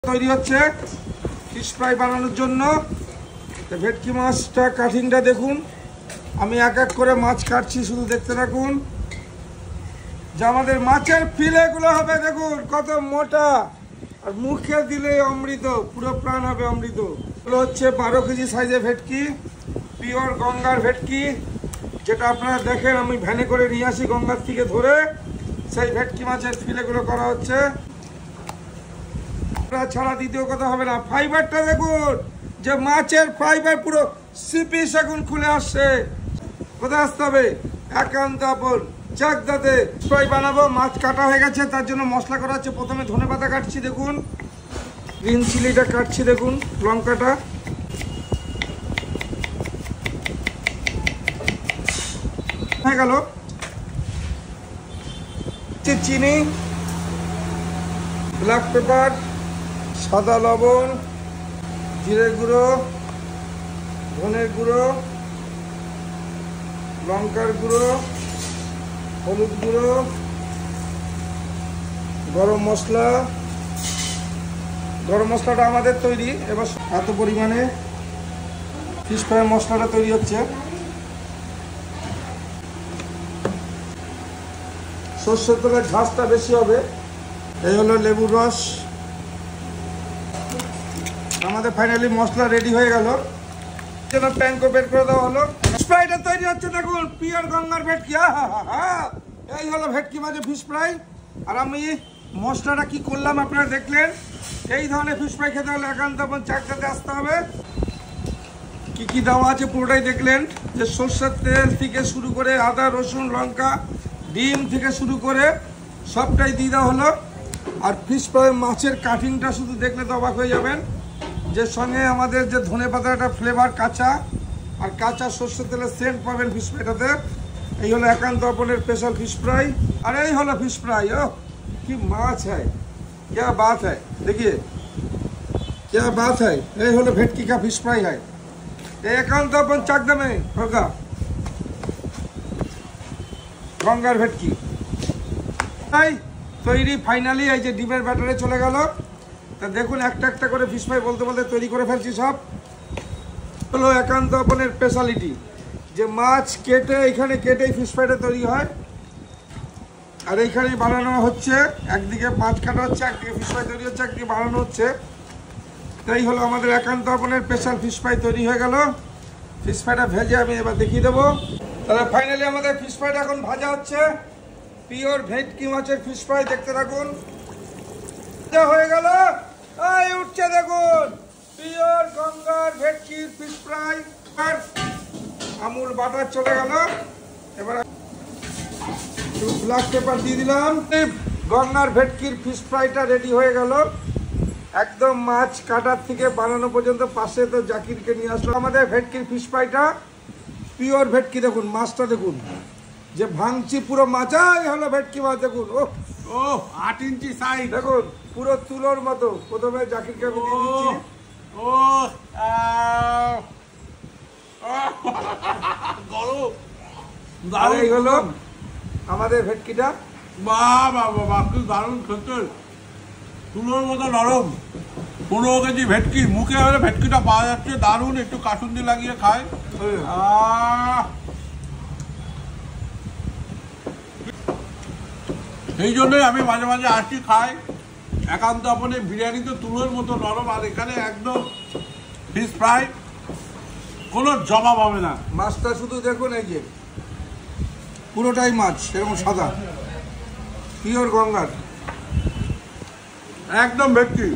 তৈরি হচ্ছে fish fry বানানোর জন্য। ভেটকি মাছটা কাটিংটা দেখুন, আমি এক এক করে মাছ কাটছি, শুধু দেখতে থাকুন। যে আমাদের মাছের ফিলেগুলো হবে দেখুন কত মোটা, আর মুখে দিলে অমৃত, পুরো প্রাণ হবে অমৃত। এগুলো হচ্ছে 12 কেজি সাইজের ভেটকি, পিওর গঙ্গার ভেটকি, যেটা আপনারা দেখেন আমি ভ্যানে করে নিয়ে আসি গঙ্গার থেকে ধরে। সেই ভেটকি মাছের ফিলেগুলো করা হচ্ছে। ছাড়া দ্বিতীয় কথা হবে না। ফাইবারটা দেখুন, যে মাছের ফাইবার পুরো সিপি সেগুন খুলে আসছে। কোথায় আসতে হবে? একান্ত আপন চাকদাতে ফ্রাই বানাবো। মাছ কাটা হয়ে গেছে, তার জন্য মশলা করা হচ্ছে। প্রথমে ধনেপাতা কাটছি দেখুন, গ্রিন চিলিটা কাটছি দেখুন, লঙ্কাটা হয়ে গেল। চিনি, ব্ল্যাক পেপার, সাদা লবণ, জিরে গুঁড়ো, ধনের গুঁড়ো, লঙ্কার গুঁড়ো, হলুদ গুঁড়ো, গরম মশলা। গরম মশলাটা আমাদের তৈরি। এবার এত পরিমাণে ফিশ ফ্রাই মশলাটা তৈরি হচ্ছে। সর্ষের তেলের ঝাঁজটা বেশি হবে। এই হলো লেবুর রস। আমাদের ফাইনালি মশলা রেডি হয়ে গেল। যেন প্যানকো বের করে দেওয়া হলো। ফিশ ফ্রাইটা তৈরি হচ্ছে দেখুন, পিওর গঙ্গার ভেটকি। এই হলো ভেটকি মাছের ফিশ ফ্রাই। আর আমি মশলাটা কি করলাম আপনারা দেখলেন। এই ধরনের ফিশ ফ্রাই খেতে হলে একান্ত আপন চাকদাতে আসতে হবে। কি কি দেওয়া আছে পুরোটাই দেখলেন, যে সর্ষের তেল থেকে শুরু করে আদা রসুন লঙ্কা ডিম থেকে শুরু করে সবটাই দিয়ে দেওয়া হলো। আর ফিশ ফ্রাই মাছের কাটিংটা শুধু দেখলে তো অবাক হয়ে যাবেন, যে সঙ্গে আমাদের যে ধনেপাতার একটা ফ্লেভার কাঁচা, আর কাঁচা সর্ষের তেলের সেন্ট পাবেন ফিশ ফ্রাইটাতে। এই হলো একান্ত আপনের স্পেশাল ফিশ ফ্রাই। আর এই হলো ফিশ ফ্রাই। ও কি মাছ है, क्या बात है, देखिए क्या बात है। এই হলো ভেটকি का ফিশ ফ্রাই है। একান্ত আপন চাকদামে হোগা গঙ্গার ভেটকি তৈরি ফাইনালি। এই যে ডিমের ব্যাটারে চলে গেল। তা দেখুন একটা একটা করে ফিশ ফ্রাই বলতে বলতে তৈরি করে ফেলছি সব। হলো একান্ত আপনের স্পেশালিটি, যে মাছ কেটে এখানে কেটেই ফিশ ফ্রাইটা তৈরি হয়। আর এইখানেই বানানো হচ্ছে, একদিকে মাছ কাটা হচ্ছে, একদিকে ফিশ ফ্রাই তৈরি হচ্ছে, একদিকে বানানো হচ্ছে। তাই হলো আমাদের একান্ত আপনের স্পেশাল ফিশ ফ্রাই তৈরি হয়ে গেল। ফিশ ফ্রাইটা ভেজে আমি এবার দেখিয়ে দেবো। তাহলে ফাইনালি আমাদের ফিশ ফ্রাইটা এখন ভাজা হচ্ছে। পিওর ভেটকি মাছের ফিশ ফ্রাই দেখতে থাকুন। হয়ে গেল, এই উঠছে দেখুন, পিওর গঙ্গার ভেটকির ফিশ ফ্রাই। আর আমুল বাটার চলে গেল। এবার ব্ল্যাক পেপার দিয়ে দিলাম। গঙ্গার ভেটকির ফিশ ফ্রাইটা রেডি হয়ে গেল। একদম মাছ কাটার থেকে বানানো পর্যন্ত। পাশে তো জাকিরকে নিয়ে আসলো। আমাদের ভেটকির ফিশ ফ্রাইটা পিওর ভেটকি দেখুন, মাছটা দেখুন, যে ভাঙছি পুরো মাছ। এই হলো ভেটকি মাছ দেখুন, ও ও 8 ইঞ্চি সাইজ দেখুন, পুরো তুলোর মতো। প্রথমে জাকিরকে আমি দিয়ে দিচ্ছি। ও আর এই হলো আমাদের ভেটকিটা। বাহ বাহ বাহ, কি দারুণ খেতে, তুলোর মতো নরম। 15 কেজি ভেটকি, মুখে হলে ভেটকিটা পাওয়া যাচ্ছে। দারুণ, একটু কাসুন্দি লাগিয়ে খায়। সেই জন্যই আমি মাঝে মাঝে আসি খাই। একান্ত আপনে বিরিয়ানি তো তুলোর মতো নরম, আর এখানে একদম ফিশ ফ্রাই, কোনো জবাব হবে না। মাছটা শুধু দেখুন, এই যে পুরোটাই মাছ এরকম সাদা, পিওর গঙ্গার একদম ভেটকি।